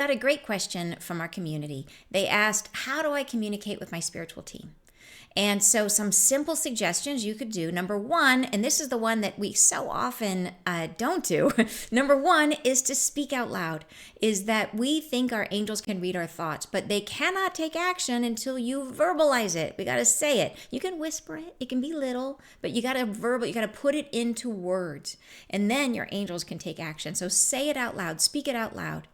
Got a great question from our community. They asked, how do I communicate with my spiritual team? And so, some simple suggestions you could do. Number one, and this is the one that we so often don't do. Number one is to speak out loud. Is that we think our angels can read our thoughts, but they cannot take action until you verbalize it. We got to say it. You can whisper it. It can be little, but you got to you got to put it into words, and then your angels can take action. So say it out loud. Speak it out loud.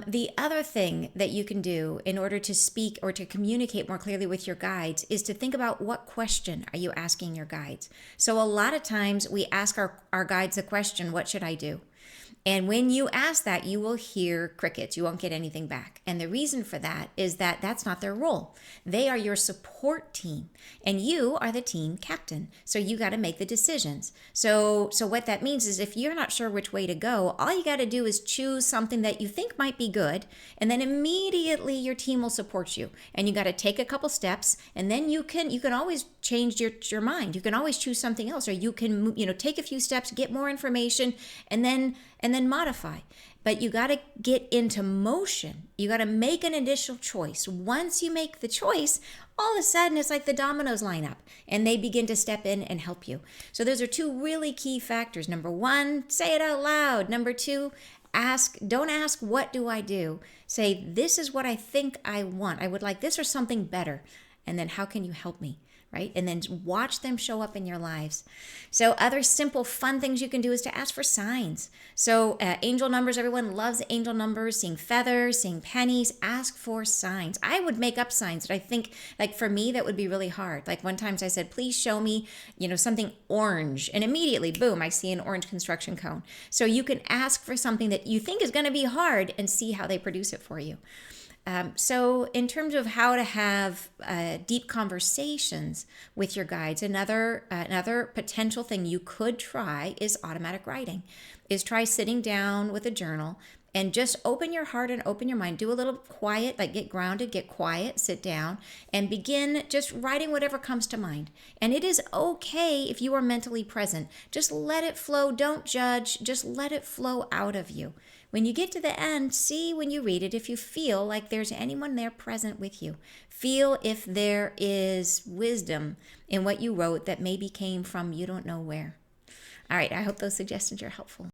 The other thing that you can do in order to speak or to communicate more clearly with your guides is to think about what question are you asking your guides. So a lot of times we ask our guides the question, what should I do? And when you ask that, you will hear crickets. You won't get anything back. And the reason for that is that that's not their role. They are your support team, and you are the team captain. So you got to make the decisions. So what that means is if you're not sure which way to go, all you got to do is choose something that you think might be good, and then immediately your team will support you. And you got to take a couple steps, and then you can always change your mind. You can always choose something else, or you can take a few steps, get more information, and then modify. But you got to get into motion. You got to make an initial choice. Once you make the choice, all of a sudden it's like the dominoes line up and they begin to step in and help you. So those are two really key factors. Number one, say it out loud. Number two, don't ask, what do I do? Say, this is what I think I want. I would like this or something better. And then how can you help me? Right? And then watch them show up in your lives. So other simple, fun things you can do is to ask for signs. So angel numbers, everyone loves angel numbers, seeing feathers, seeing pennies. Ask for signs. I would make up signs that I think, like for me, that would be really hard. Like one time I said, please show me, something orange. And immediately, boom, I see an orange construction cone. So you can ask for something that you think is going to be hard and see how they produce it for you. So in terms of how to have deep conversations with your guides, another potential thing you could try is automatic writing. Is try sitting down with a journal and just open your heart and open your mind. Do a little quiet, like get grounded, get quiet, sit down, and begin just writing whatever comes to mind. And it is okay if you are mentally present. Just let it flow. Don't judge. Just let it flow out of you. When you get to the end, see when you read it if you feel like there's anyone there present with you. Feel if there is wisdom in what you wrote that maybe came from you don't know where. All right, I hope those suggestions are helpful.